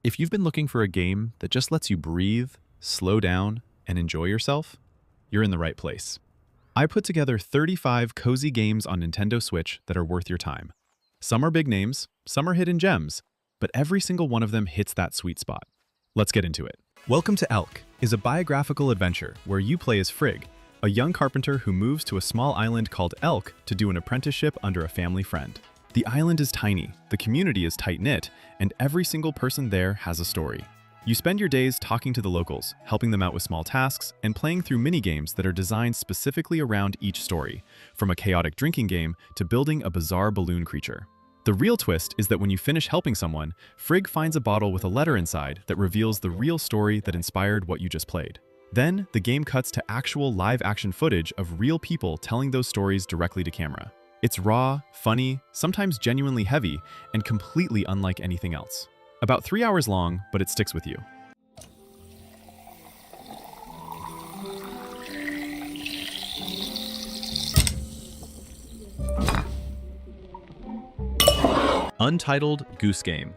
If you've been looking for a game that just lets you breathe, slow down, and enjoy yourself, you're in the right place. I put together 35 cozy games on Nintendo Switch that are worth your time. Some are big names, some are hidden gems, but every single one of them hits that sweet spot. Let's get into it. Welcome to Elk is a biographical adventure where you play as Frigg, a young carpenter who moves to a small island called Elk to do an apprenticeship under a family friend. The island is tiny, the community is tight-knit, and every single person there has a story. You spend your days talking to the locals, helping them out with small tasks, and playing through mini-games that are designed specifically around each story, from a chaotic drinking game to building a bizarre balloon creature. The real twist is that when you finish helping someone, Frigg finds a bottle with a letter inside that reveals the real story that inspired what you just played. Then, the game cuts to actual live-action footage of real people telling those stories directly to camera. It's raw, funny, sometimes genuinely heavy, and completely unlike anything else. About 3 hours long, but it sticks with you. Untitled Goose Game.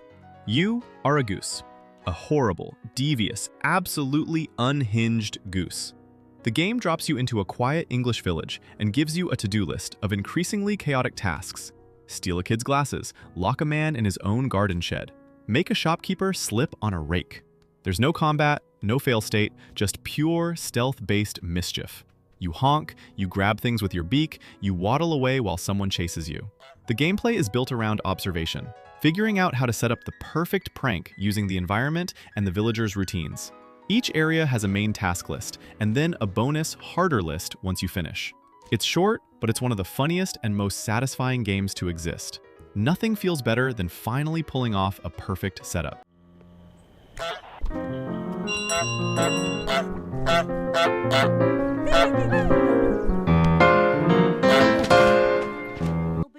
You are a goose. A horrible, devious, absolutely unhinged goose. The game drops you into a quiet English village and gives you a to-do list of increasingly chaotic tasks. Steal a kid's glasses, lock a man in his own garden shed, make a shopkeeper slip on a rake. There's no combat, no fail state, just pure stealth-based mischief. You honk, you grab things with your beak, you waddle away while someone chases you. The gameplay is built around observation, figuring out how to set up the perfect prank using the environment and the villagers' routines. Each area has a main task list, and then a bonus, harder list once you finish. It's short, but it's one of the funniest and most satisfying games to exist. Nothing feels better than finally pulling off a perfect setup.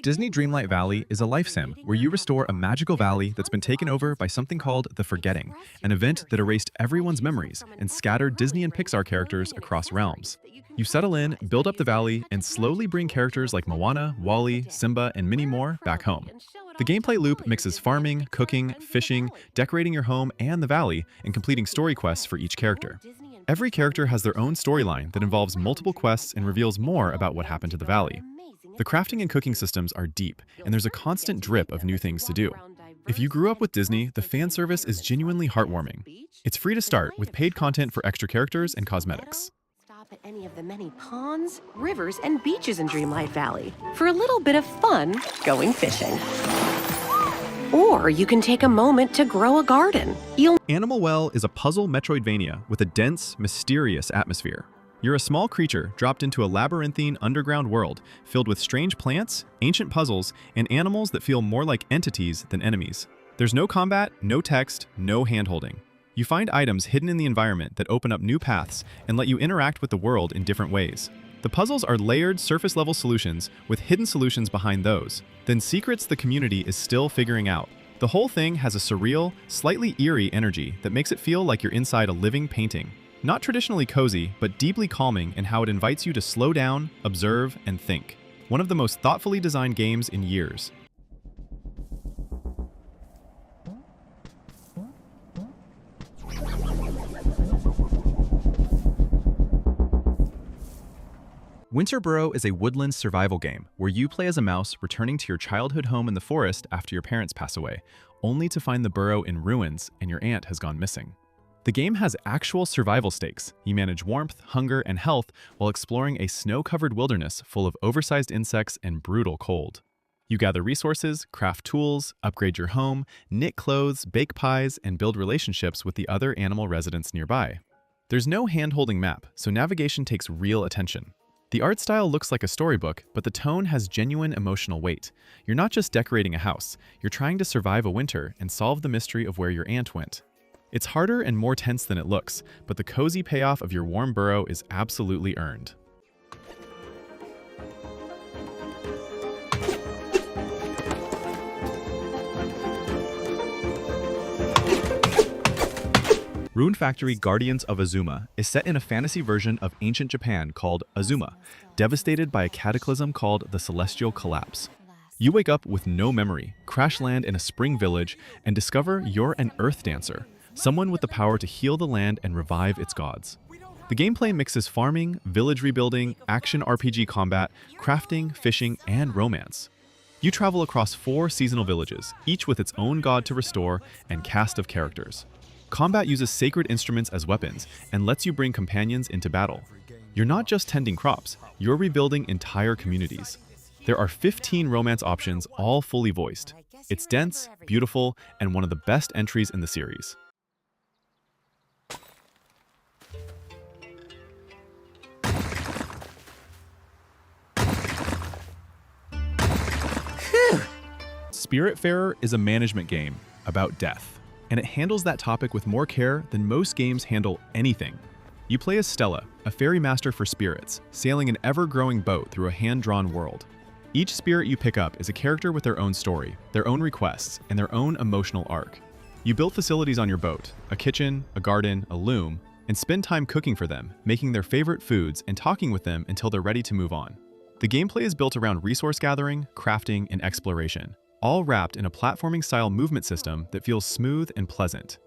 Disney Dreamlight Valley is a life sim where you restore a magical valley that's been taken over by something called the Forgetting, an event that erased everyone's memories and scattered Disney and Pixar characters across realms. You settle in, build up the valley, and slowly bring characters like Moana, Wally, Simba, and many more back home. The gameplay loop mixes farming, cooking, fishing, decorating your home and the valley, and completing story quests for each character. Every character has their own storyline that involves multiple quests and reveals more about what happened to the valley. The crafting and cooking systems are deep, and there's a constant drip of new things to do. If you grew up with Disney, the fan service is genuinely heartwarming. It's free to start, with paid content for extra characters and cosmetics. Stop at any of the many ponds, rivers, and beaches in Dreamlight Valley for a little bit of fun going fishing. Or you can take a moment to grow a garden. Animal Well is a puzzle Metroidvania with a dense, mysterious atmosphere. You're a small creature dropped into a labyrinthine underground world filled with strange plants, ancient puzzles, and animals that feel more like entities than enemies. There's no combat, no text, no hand-holding. You find items hidden in the environment that open up new paths and let you interact with the world in different ways. The puzzles are layered surface-level solutions with hidden solutions behind those, then secrets the community is still figuring out. The whole thing has a surreal, slightly eerie energy that makes it feel like you're inside a living painting. Not traditionally cozy, but deeply calming in how it invites you to slow down, observe, and think. One of the most thoughtfully designed games in years. Winter Burrow is a woodland survival game where you play as a mouse returning to your childhood home in the forest after your parents pass away, only to find the burrow in ruins and your aunt has gone missing. The game has actual survival stakes. You manage warmth, hunger, and health while exploring a snow-covered wilderness full of oversized insects and brutal cold. You gather resources, craft tools, upgrade your home, knit clothes, bake pies, and build relationships with the other animal residents nearby. There's no hand-holding map, so navigation takes real attention. The art style looks like a storybook, but the tone has genuine emotional weight. You're not just decorating a house, you're trying to survive a winter and solve the mystery of where your aunt went. It's harder and more tense than it looks, but the cozy payoff of your warm burrow is absolutely earned. Rune Factory Guardians of Azuma is set in a fantasy version of ancient Japan called Azuma, devastated by a cataclysm called the Celestial Collapse. You wake up with no memory, crash land in a spring village, and discover you're an earth dancer, someone with the power to heal the land and revive its gods. The gameplay mixes farming, village rebuilding, action RPG combat, crafting, fishing, and romance. You travel across 4 seasonal villages, each with its own god to restore and cast of characters. Combat uses sacred instruments as weapons and lets you bring companions into battle. You're not just tending crops, you're rebuilding entire communities. There are 15 romance options, all fully voiced. It's dense, beautiful, and one of the best entries in the series. Spiritfarer is a management game about death, and it handles that topic with more care than most games handle anything. You play as Stella, a fairy master for spirits, sailing an ever-growing boat through a hand-drawn world. Each spirit you pick up is a character with their own story, their own requests, and their own emotional arc. You build facilities on your boat, a kitchen, a garden, a loom, and spend time cooking for them, making their favorite foods and talking with them until they're ready to move on. The gameplay is built around resource gathering, crafting, and exploration, all wrapped in a platforming-style movement system that feels smooth and pleasant.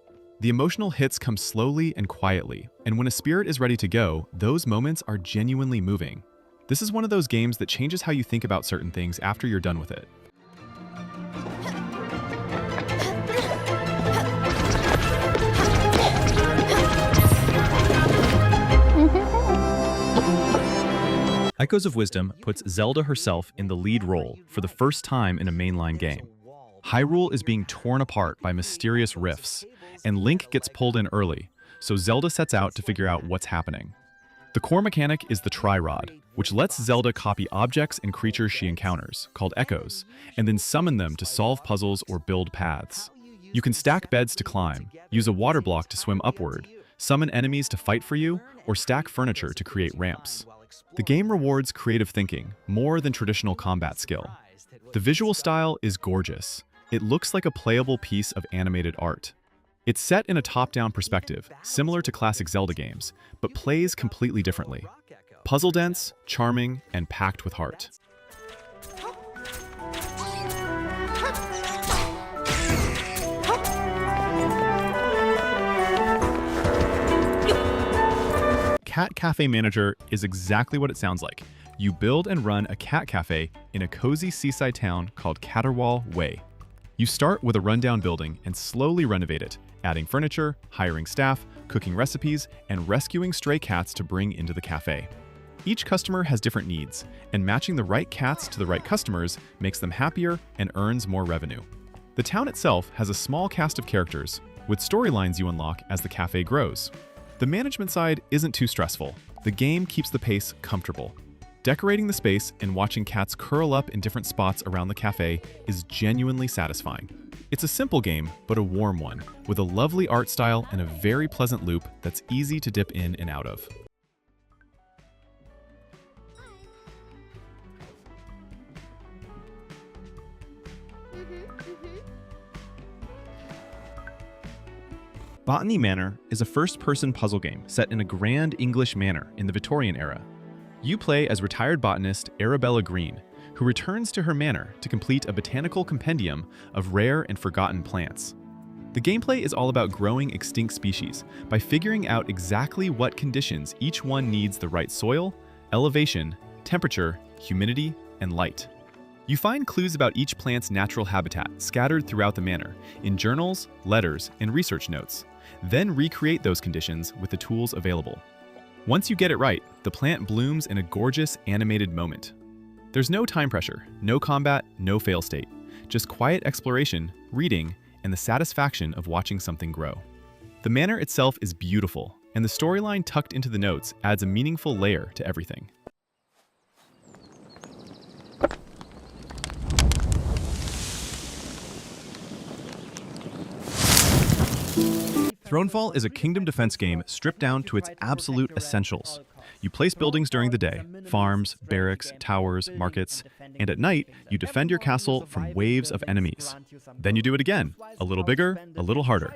The emotional hits come slowly and quietly, and when a spirit is ready to go, those moments are genuinely moving. This is one of those games that changes how you think about certain things after you're done with it. Echoes of Wisdom puts Zelda herself in the lead role for the first time in a mainline game. Hyrule is being torn apart by mysterious rifts, and Link gets pulled in early, so Zelda sets out to figure out what's happening. The core mechanic is the Tri-Rod, which lets Zelda copy objects and creatures she encounters, called echoes, and then summon them to solve puzzles or build paths. You can stack beds to climb, use a water block to swim upward, summon enemies to fight for you, or stack furniture to create ramps. The game rewards creative thinking more than traditional combat skill. The visual style is gorgeous. It looks like a playable piece of animated art. It's set in a top-down perspective, similar to classic Zelda games, but plays completely differently. Puzzle-dense, charming, and packed with heart. Cat Café Manager is exactly what it sounds like. You build and run a cat cafe in a cozy seaside town called Caterwall Way. You start with a rundown building and slowly renovate it, adding furniture, hiring staff, cooking recipes, and rescuing stray cats to bring into the cafe. Each customer has different needs, and matching the right cats to the right customers makes them happier and earns more revenue. The town itself has a small cast of characters, with storylines you unlock as the cafe grows. The management side isn't too stressful. The game keeps the pace comfortable. Decorating the space and watching cats curl up in different spots around the cafe is genuinely satisfying. It's a simple game, but a warm one, with a lovely art style and a very pleasant loop that's easy to dip in and out of. Botany Manor is a first-person puzzle game set in a grand English manor in the Victorian era. You play as retired botanist Arabella Green, who returns to her manor to complete a botanical compendium of rare and forgotten plants. The gameplay is all about growing extinct species by figuring out exactly what conditions each one needs: the right soil, elevation, temperature, humidity, and light. You find clues about each plant's natural habitat scattered throughout the manor in journals, letters, and research notes, then recreate those conditions with the tools available. Once you get it right, the plant blooms in a gorgeous animated moment. There's no time pressure, no combat, no fail state, just quiet exploration, reading, and the satisfaction of watching something grow. The manor itself is beautiful, and the storyline tucked into the notes adds a meaningful layer to everything. Thronefall is a kingdom defense game stripped down to its absolute essentials. You place buildings during the day, farms, barracks, towers, markets, and at night, you defend your castle from waves of enemies. Then you do it again, a little bigger, a little harder.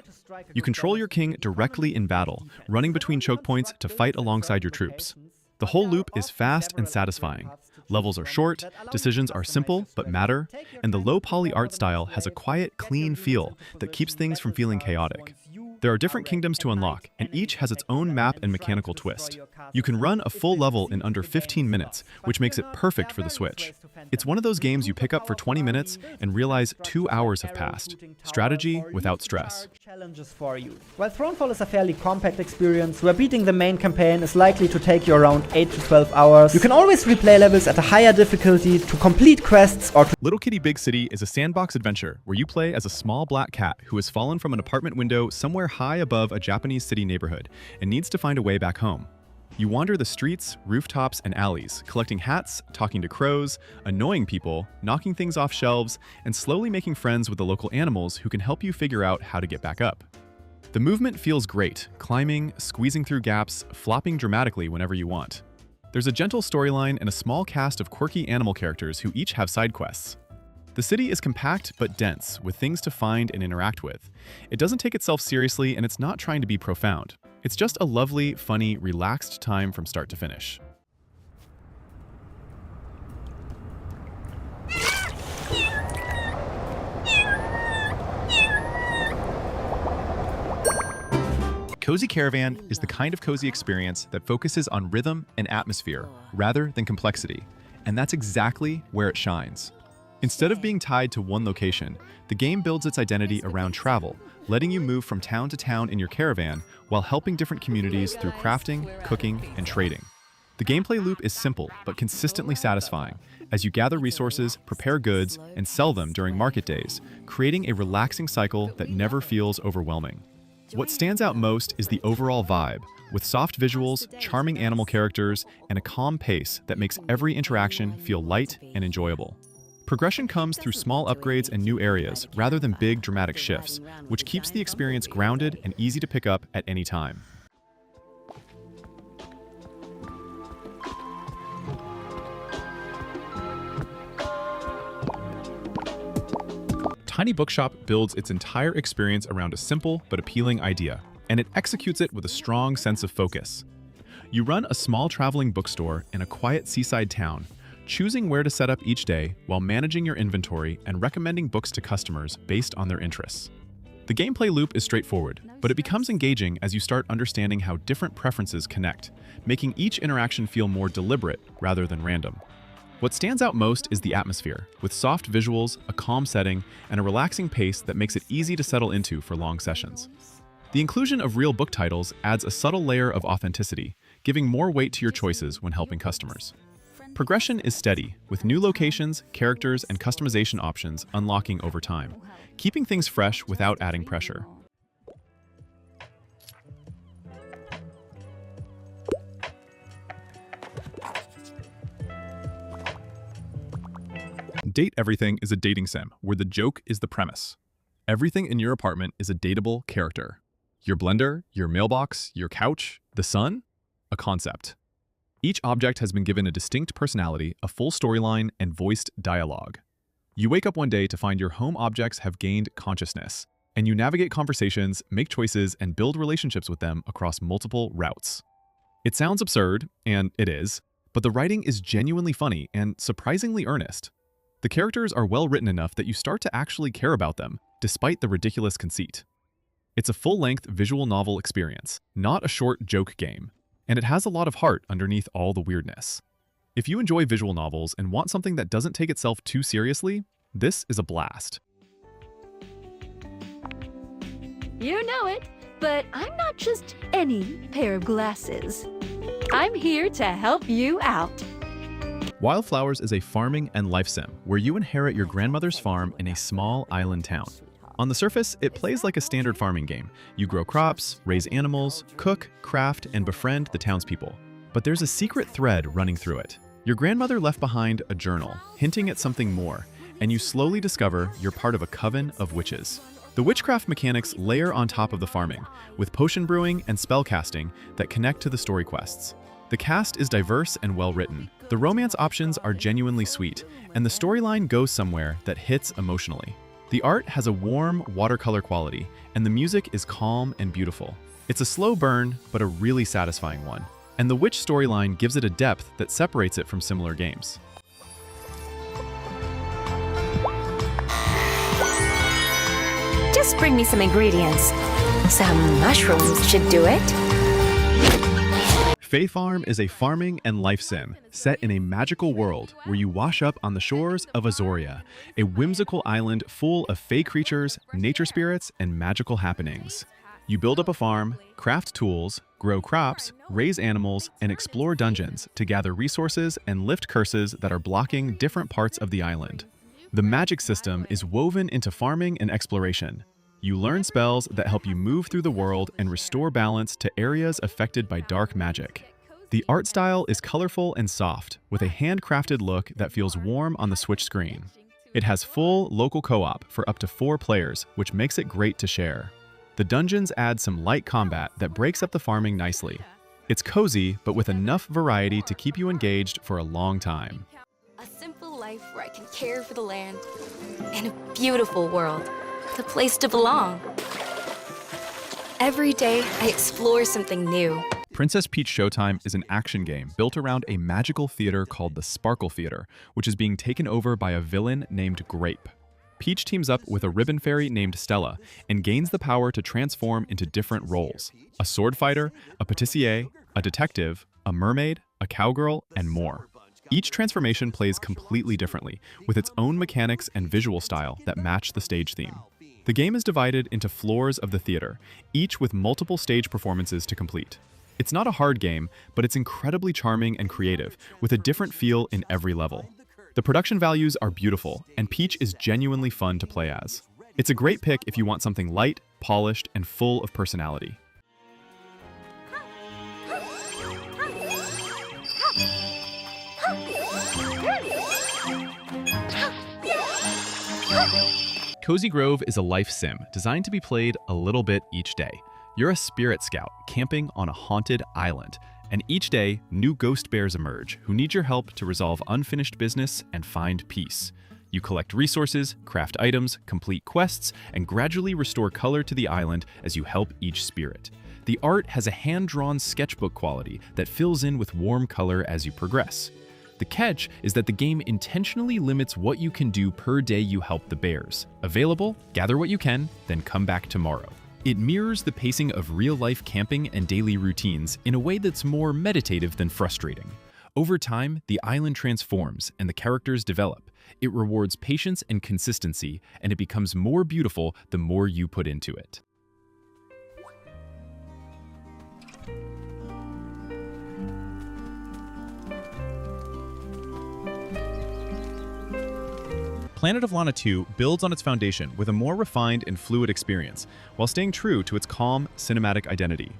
You control your king directly in battle, running between choke points to fight alongside your troops. The whole loop is fast and satisfying. Levels are short, decisions are simple but matter, and the low poly art style has a quiet, clean feel that keeps things from feeling chaotic. There are different kingdoms to unlock, and each has its own map and mechanical twist. You can run a full level in under 15 minutes, which makes it perfect for the Switch. It's one of those games you pick up for 20 minutes and realize 2 hours have passed. Strategy without stress. Challenges for you. While Thronefall is a fairly compact experience, where beating the main campaign is likely to take you around 8 to 12 hours, you can always replay levels at a higher difficulty to complete quests or to... Little Kitty Big City is a sandbox adventure where you play as a small black cat who has fallen from an apartment window somewhere high above a Japanese city neighborhood and needs to find a way back home. You wander the streets, rooftops, and alleys, collecting hats, talking to crows, annoying people, knocking things off shelves, and slowly making friends with the local animals who can help you figure out how to get back up. The movement feels great, climbing, squeezing through gaps, flopping dramatically whenever you want. There's a gentle storyline and a small cast of quirky animal characters who each have side quests. The city is compact but dense, with things to find and interact with. It doesn't take itself seriously, and it's not trying to be profound. It's just a lovely, funny, relaxed time from start to finish. Cozy Caravan is the kind of cozy experience that focuses on rhythm and atmosphere rather than complexity, and that's exactly where it shines. Instead of being tied to one location, the game builds its identity around travel, letting you move from town to town in your caravan while helping different communities through crafting, cooking, and trading. The gameplay loop is simple but consistently satisfying as you gather resources, prepare goods, and sell them during market days, creating a relaxing cycle that never feels overwhelming. What stands out most is the overall vibe, with soft visuals, charming animal characters, and a calm pace that makes every interaction feel light and enjoyable. Progression comes through small upgrades and new areas rather than big dramatic shifts, which keeps the experience grounded and easy to pick up at any time. Tiny Bookshop builds its entire experience around a simple but appealing idea, and it executes it with a strong sense of focus. You run a small traveling bookstore in a quiet seaside town, choosing where to set up each day while managing your inventory and recommending books to customers based on their interests. The gameplay loop is straightforward, but it becomes engaging as you start understanding how different preferences connect, making each interaction feel more deliberate rather than random. What stands out most is the atmosphere, with soft visuals, a calm setting, and a relaxing pace that makes it easy to settle into for long sessions. The inclusion of real book titles adds a subtle layer of authenticity, giving more weight to your choices when helping customers. Progression is steady, with new locations, characters, and customization options unlocking over time, keeping things fresh without adding pressure. Date Everything is a dating sim where the joke is the premise. Everything in your apartment is a dateable character. Your blender, your mailbox, your couch, the sun? A concept. Each object has been given a distinct personality, a full storyline, and voiced dialogue. You wake up one day to find your home objects have gained consciousness, and you navigate conversations, make choices, and build relationships with them across multiple routes. It sounds absurd, and it is, but the writing is genuinely funny and surprisingly earnest. The characters are well written enough that you start to actually care about them, despite the ridiculous conceit. It's a full-length visual novel experience, not a short joke game, and it has a lot of heart underneath all the weirdness. If you enjoy visual novels and want something that doesn't take itself too seriously, this is a blast. You know it, but I'm not just any pair of glasses. I'm here to help you out. Wylde Flowers is a farming and life sim where you inherit your grandmother's farm in a small island town. On the surface, it plays like a standard farming game. You grow crops, raise animals, cook, craft, and befriend the townspeople. But there's a secret thread running through it. Your grandmother left behind a journal, hinting at something more, and you slowly discover you're part of a coven of witches. The witchcraft mechanics layer on top of the farming, with potion brewing and spellcasting that connect to the story quests. The cast is diverse and well-written. The romance options are genuinely sweet, and the storyline goes somewhere that hits emotionally. The art has a warm, watercolor quality, and the music is calm and beautiful. It's a slow burn, but a really satisfying one. And the witch storyline gives it a depth that separates it from similar games. Just bring me some ingredients. Some mushrooms should do it. Fae Farm is a farming and life sim set in a magical world where you wash up on the shores of Azoria, a whimsical island full of fae creatures, nature spirits, and magical happenings. You build up a farm, craft tools, grow crops, raise animals, and explore dungeons to gather resources and lift curses that are blocking different parts of the island. The magic system is woven into farming and exploration. You learn spells that help you move through the world and restore balance to areas affected by dark magic. The art style is colorful and soft, with a handcrafted look that feels warm on the Switch screen. It has full local co-op for up to 4 players, which makes it great to share. The dungeons add some light combat that breaks up the farming nicely. It's cozy, but with enough variety to keep you engaged for a long time. A simple life where I can care for the land. In a beautiful world. The place to belong. Every day, I explore something new. Princess Peach Showtime is an action game built around a magical theater called the Sparkle Theater, which is being taken over by a villain named Grape. Peach teams up with a ribbon fairy named Stella and gains the power to transform into different roles: a sword fighter, a patissier, a detective, a mermaid, a cowgirl, and more. Each transformation plays completely differently, with its own mechanics and visual style that match the stage theme. The game is divided into floors of the theater, each with multiple stage performances to complete. It's not a hard game, but it's incredibly charming and creative, with a different feel in every level. The production values are beautiful, and Peach is genuinely fun to play as. It's a great pick if you want something light, polished, and full of personality. Cozy Grove is a life sim designed to be played a little bit each day. You're a spirit scout camping on a haunted island, and each day, new ghost bears emerge who need your help to resolve unfinished business and find peace. You collect resources, craft items, complete quests, and gradually restore color to the island as you help each spirit. The art has a hand-drawn sketchbook quality that fills in with warm color as you progress. The catch is that the game intentionally limits what you can do per day you help the bears. Available, gather what you can, then come back tomorrow. It mirrors the pacing of real-life camping and daily routines in a way that's more meditative than frustrating. Over time, the island transforms and the characters develop. It rewards patience and consistency, and it becomes more beautiful the more you put into it. Planet of Lana II builds on its foundation with a more refined and fluid experience, while staying true to its calm, cinematic identity.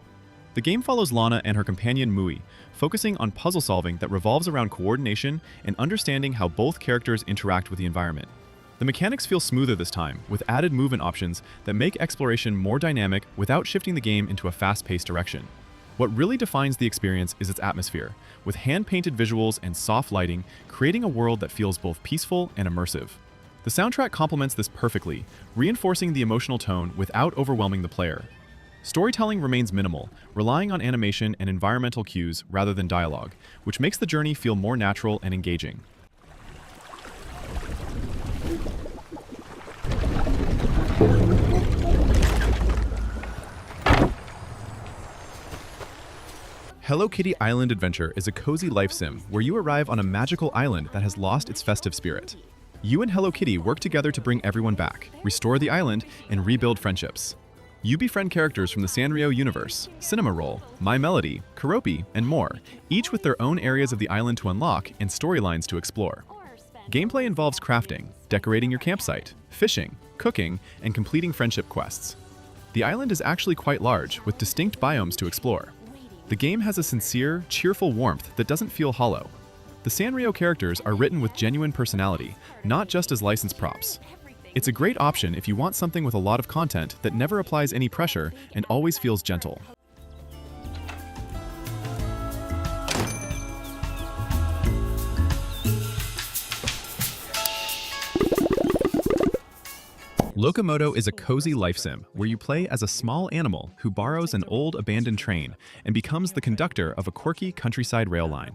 The game follows Lana and her companion Mui, focusing on puzzle solving that revolves around coordination and understanding how both characters interact with the environment. The mechanics feel smoother this time, with added movement options that make exploration more dynamic without shifting the game into a fast-paced direction. What really defines the experience is its atmosphere, with hand-painted visuals and soft lighting, creating a world that feels both peaceful and immersive. The soundtrack complements this perfectly, reinforcing the emotional tone without overwhelming the player. Storytelling remains minimal, relying on animation and environmental cues rather than dialogue, which makes the journey feel more natural and engaging. Hello Kitty Island Adventure is a cozy life sim where you arrive on a magical island that has lost its festive spirit. You and Hello Kitty work together to bring everyone back, restore the island, and rebuild friendships. You befriend characters from the Sanrio universe, Cinema Roll, My Melody, Keroppi, and more, each with their own areas of the island to unlock and storylines to explore. Gameplay involves crafting, decorating your campsite, fishing, cooking, and completing friendship quests. The island is actually quite large, with distinct biomes to explore. The game has a sincere, cheerful warmth that doesn't feel hollow. The Sanrio characters are written with genuine personality, not just as licensed props. It's a great option if you want something with a lot of content that never applies any pressure and always feels gentle. LOCOMOTO is a cozy life sim where you play as a small animal who borrows an old abandoned train and becomes the conductor of a quirky countryside rail line.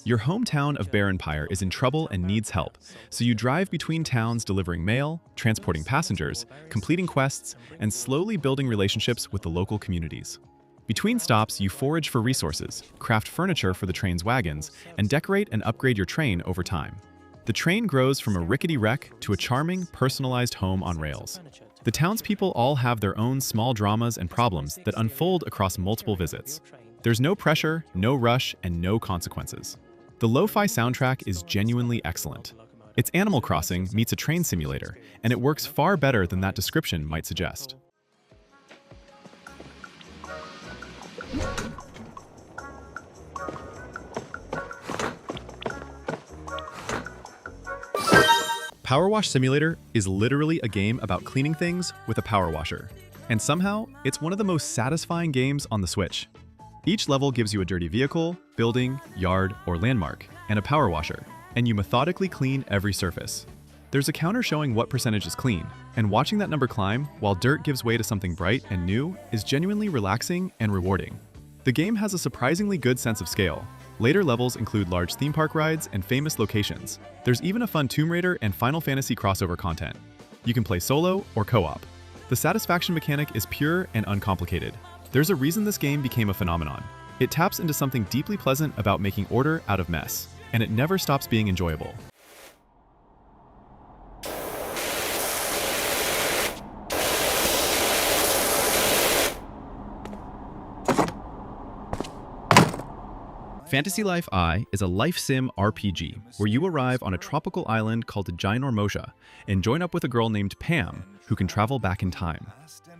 Your hometown of Empire is in trouble and needs help, so you drive between towns delivering mail, transporting passengers, completing quests, and slowly building relationships with the local communities. Between stops, you forage for resources, craft furniture for the train's wagons, and decorate and upgrade your train over time. The train grows from a rickety wreck to a charming, personalized home on rails. The townspeople all have their own small dramas and problems that unfold across multiple visits. There's no pressure, no rush, and no consequences. The lo-fi soundtrack is genuinely excellent. It's Animal Crossing meets a train simulator, and it works far better than that description might suggest. PowerWash Simulator is literally a game about cleaning things with a power washer. And somehow, it's one of the most satisfying games on the Switch. Each level gives you a dirty vehicle, building, yard, or landmark, and a power washer, and you methodically clean every surface. There's a counter showing what percentage is clean, and watching that number climb while dirt gives way to something bright and new is genuinely relaxing and rewarding. The game has a surprisingly good sense of scale. Later levels include large theme park rides and famous locations. There's even a fun Tomb Raider and Final Fantasy crossover content. You can play solo or co-op. The satisfaction mechanic is pure and uncomplicated. There's a reason this game became a phenomenon. It taps into something deeply pleasant about making order out of mess, and it never stops being enjoyable. Fantasy Life I is a life sim RPG where you arrive on a tropical island called Ginormosha and join up with a girl named Pam who can travel back in time.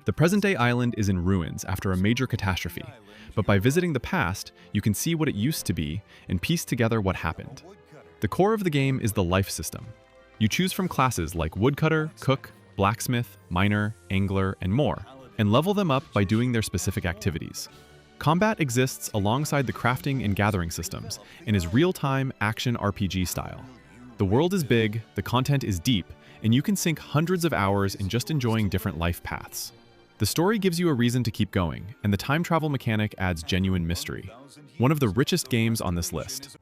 The present-day island is in ruins after a major catastrophe, but by visiting the past, you can see what it used to be and piece together what happened. The core of the game is the life system. You choose from classes like woodcutter, cook, blacksmith, miner, angler, and more, and level them up by doing their specific activities. Combat exists alongside the crafting and gathering systems and is real-time action RPG style. The world is big, the content is deep, and you can sink hundreds of hours in just enjoying different life paths. The story gives you a reason to keep going, and the time travel mechanic adds genuine mystery. One of the richest games on this list.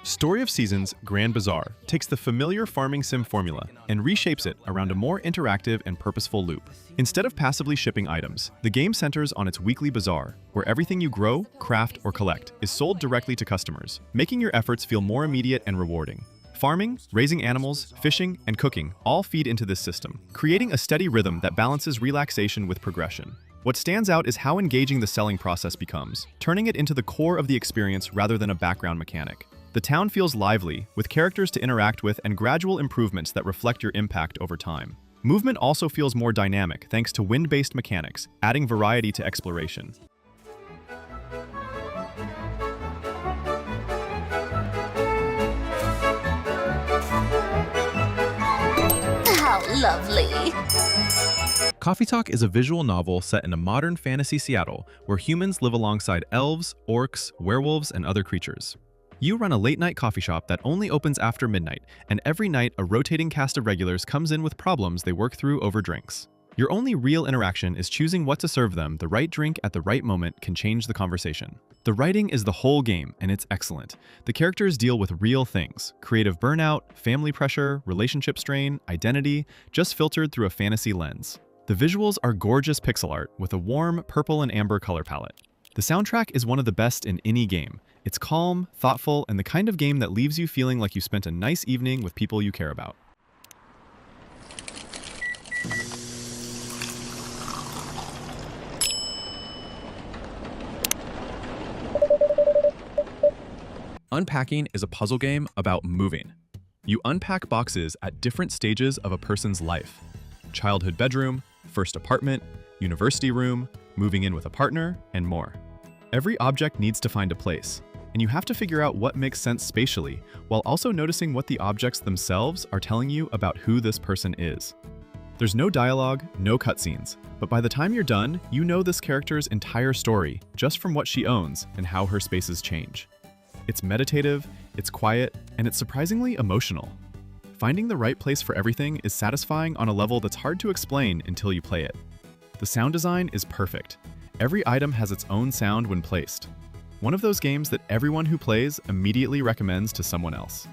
Story of Seasons Grand Bazaar takes the familiar farming sim formula and reshapes it around a more interactive and purposeful loop. Instead of passively shipping items, the game centers on its weekly bazaar, where everything you grow, craft, or collect is sold directly to customers, making your efforts feel more immediate and rewarding. Farming, raising animals, fishing, and cooking all feed into this system, creating a steady rhythm that balances relaxation with progression. What stands out is how engaging the selling process becomes, turning it into the core of the experience rather than a background mechanic. The town feels lively, with characters to interact with and gradual improvements that reflect your impact over time. Movement also feels more dynamic thanks to wind-based mechanics, adding variety to exploration. How lovely. Coffee Talk is a visual novel set in a modern fantasy Seattle where humans live alongside elves, orcs, werewolves, and other creatures. You run a late-night coffee shop that only opens after midnight, and every night a rotating cast of regulars comes in with problems they work through over drinks. Your only real interaction is choosing what to serve them. The right drink at the right moment can change the conversation. The writing is the whole game, and it's excellent. The characters deal with real things: creative burnout, family pressure, relationship strain, identity, just filtered through a fantasy lens. The visuals are gorgeous pixel art with a warm purple and amber color palette. The soundtrack is one of the best in any game. It's calm, thoughtful, and the kind of game that leaves you feeling like you spent a nice evening with people you care about. Unpacking is a puzzle game about moving. You unpack boxes at different stages of a person's life: childhood bedroom, first apartment, university room, moving in with a partner, and more. Every object needs to find a place, and you have to figure out what makes sense spatially, while also noticing what the objects themselves are telling you about who this person is. There's no dialogue, no cutscenes, but by the time you're done, you know this character's entire story just from what she owns and how her spaces change. It's meditative, it's quiet, and it's surprisingly emotional. Finding the right place for everything is satisfying on a level that's hard to explain until you play it. The sound design is perfect. Every item has its own sound when placed. One of those games that everyone who plays immediately recommends to someone else.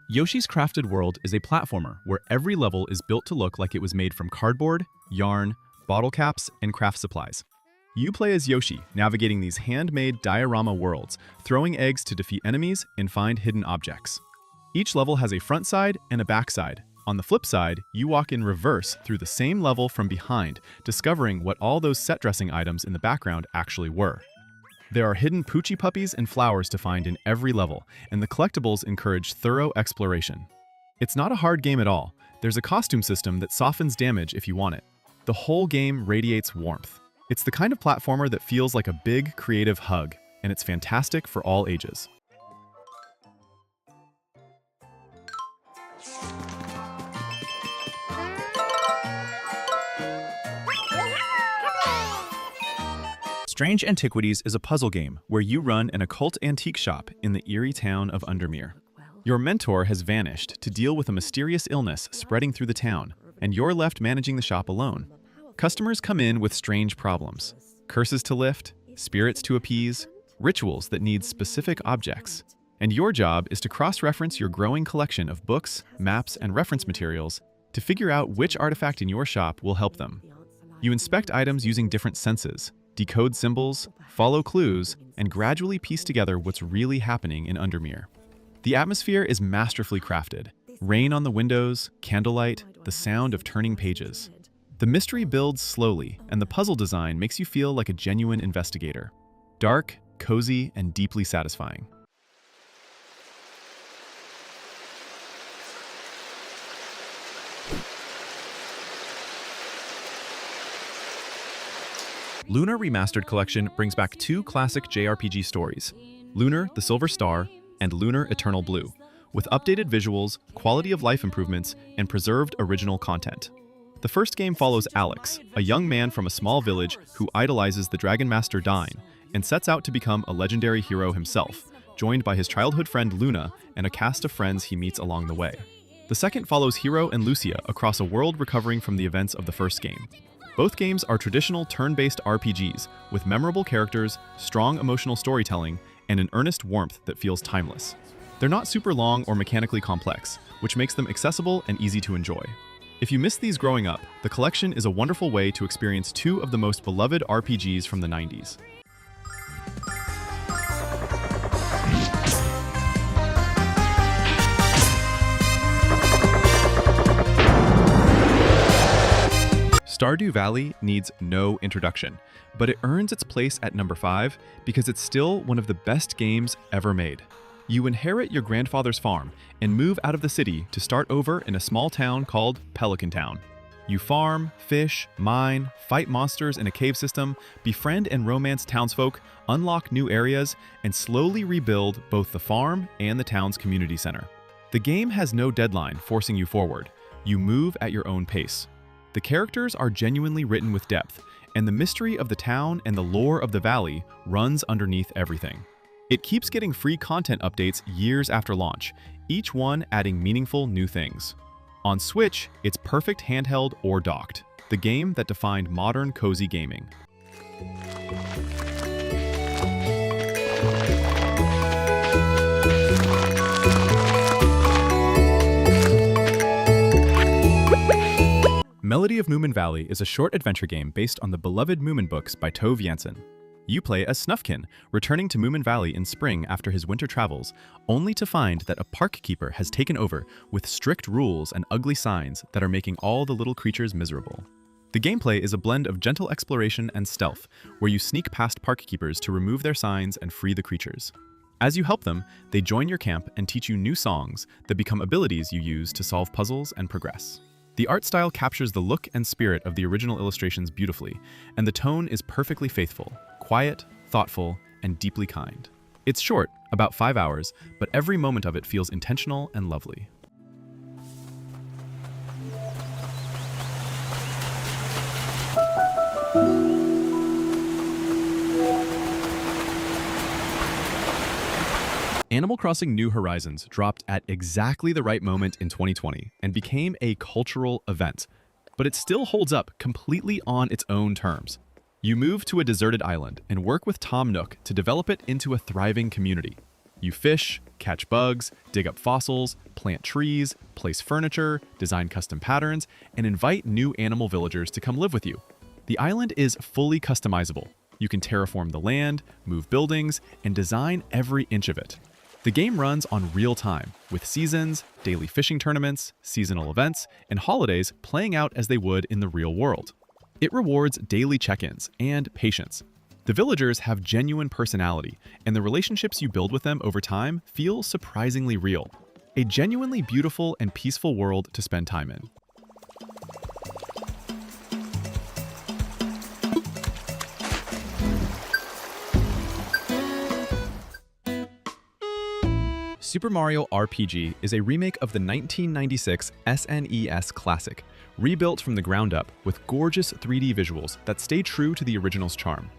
Yoshi's Crafted World is a platformer where every level is built to look like it was made from cardboard, yarn, bottle caps, and craft supplies. You play as Yoshi, navigating these handmade diorama worlds, throwing eggs to defeat enemies and find hidden objects. Each level has a front side and a back side. On the flip side, you walk in reverse through the same level from behind, discovering what all those set dressing items in the background actually were. There are hidden Poochie puppies and flowers to find in every level, and the collectibles encourage thorough exploration. It's not a hard game at all. There's a costume system that softens damage if you want it. The whole game radiates warmth. It's the kind of platformer that feels like a big, creative hug, and it's fantastic for all ages. Strange Antiquities is a puzzle game where you run an occult antique shop in the eerie town of Undermere. Your mentor has vanished to deal with a mysterious illness spreading through the town, and you're left managing the shop alone. Customers come in with strange problems: curses to lift, spirits to appease, rituals that need specific objects. And your job is to cross-reference your growing collection of books, maps, and reference materials to figure out which artifact in your shop will help them. You inspect items using different senses, decode symbols, follow clues, and gradually piece together what's really happening in Undermere. The atmosphere is masterfully crafted. Rain on the windows, candlelight, the sound of turning pages. The mystery builds slowly, and the puzzle design makes you feel like a genuine investigator. Dark, cozy, and deeply satisfying. LUNAR Remastered Collection brings back two classic JRPG stories, LUNAR: The Silver Star and LUNAR: Eternal Blue, with updated visuals, quality of life improvements, and preserved original content. The first game follows Alex, a young man from a small village who idolizes the Dragon Master Dine and sets out to become a legendary hero himself, joined by his childhood friend Luna and a cast of friends he meets along the way. The second follows Hero and Lucia across a world recovering from the events of the first game. Both games are traditional turn-based RPGs with memorable characters, strong emotional storytelling, and an earnest warmth that feels timeless. They're not super long or mechanically complex, which makes them accessible and easy to enjoy. If you missed these growing up, the collection is a wonderful way to experience two of the most beloved RPGs from the 90s. Stardew Valley needs no introduction, but it earns its place at number 5 because it's still one of the best games ever made. You inherit your grandfather's farm and move out of the city to start over in a small town called Pelican Town. You farm, fish, mine, fight monsters in a cave system, befriend and romance townsfolk, unlock new areas, and slowly rebuild both the farm and the town's community center. The game has no deadline forcing you forward. You move at your own pace. The characters are genuinely written with depth, and the mystery of the town and the lore of the valley runs underneath everything. It keeps getting free content updates years after launch, each one adding meaningful new things. On Switch, it's perfect handheld or docked, the game that defined modern cozy gaming. Melody of Moominvalley is a short adventure game based on the beloved Moomin books by Tove Jansson. You play as Snufkin, returning to Moominvalley in spring after his winter travels, only to find that a park keeper has taken over with strict rules and ugly signs that are making all the little creatures miserable. The gameplay is a blend of gentle exploration and stealth, where you sneak past park keepers to remove their signs and free the creatures. As you help them, they join your camp and teach you new songs that become abilities you use to solve puzzles and progress. The art style captures the look and spirit of the original illustrations beautifully, and the tone is perfectly faithful, quiet, thoughtful, and deeply kind. It's short, about 5 hours, but every moment of it feels intentional and lovely. Animal Crossing New Horizons dropped at exactly the right moment in 2020 and became a cultural event, but it still holds up completely on its own terms. You move to a deserted island and work with Tom Nook to develop it into a thriving community. You fish, catch bugs, dig up fossils, plant trees, place furniture, design custom patterns, and invite new animal villagers to come live with you. The island is fully customizable. You can terraform the land, move buildings, and design every inch of it. The game runs on real time, with seasons, daily fishing tournaments, seasonal events, and holidays playing out as they would in the real world. It rewards daily check-ins and patience. The villagers have genuine personality, and the relationships you build with them over time feel surprisingly real. A genuinely beautiful and peaceful world to spend time in. Super Mario RPG is a remake of the 1996 SNES classic, rebuilt from the ground up with gorgeous 3D visuals that stay true to the original's charm.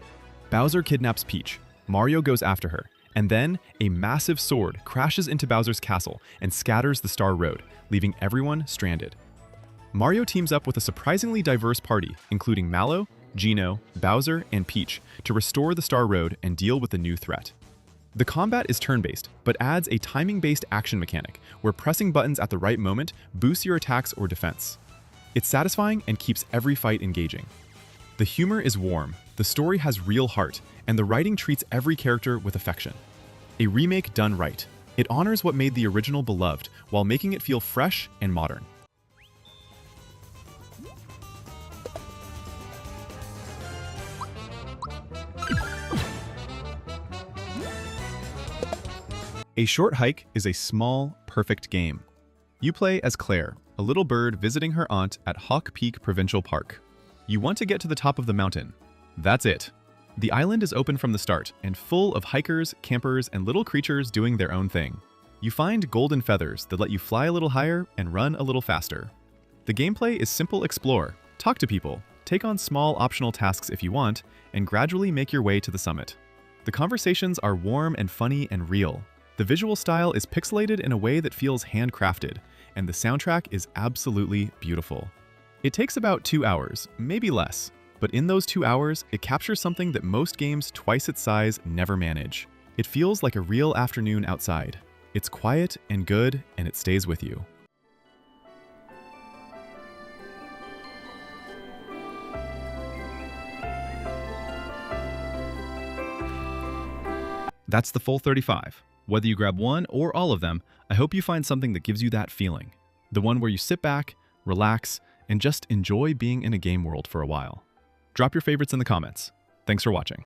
Bowser kidnaps Peach, Mario goes after her, and then a massive sword crashes into Bowser's castle and scatters the Star Road, leaving everyone stranded. Mario teams up with a surprisingly diverse party, including Mallow, Geno, Bowser, and Peach, to restore the Star Road and deal with the new threat. The combat is turn-based, but adds a timing-based action mechanic, where pressing buttons at the right moment boosts your attacks or defense. It's satisfying and keeps every fight engaging. The humor is warm, the story has real heart, and the writing treats every character with affection. A remake done right. It honors what made the original beloved, while making it feel fresh and modern. A Short Hike is a small, perfect game. You play as Claire, a little bird visiting her aunt at Hawk Peak Provincial Park. You want to get to the top of the mountain. That's it. The island is open from the start and full of hikers, campers, and little creatures doing their own thing. You find golden feathers that let you fly a little higher and run a little faster. The gameplay is simple explore, talk to people, take on small optional tasks if you want, and gradually make your way to the summit. The conversations are warm and funny and real. The visual style is pixelated in a way that feels handcrafted, and the soundtrack is absolutely beautiful. It takes about 2 hours, maybe less, but in those 2 hours, it captures something that most games twice its size never manage. It feels like a real afternoon outside. It's quiet and good, and it stays with you. That's the full 35. Whether you grab one or all of them, I hope you find something that gives you that feeling. The one where you sit back, relax, and just enjoy being in a game world for a while. Drop your favorites in the comments. Thanks for watching.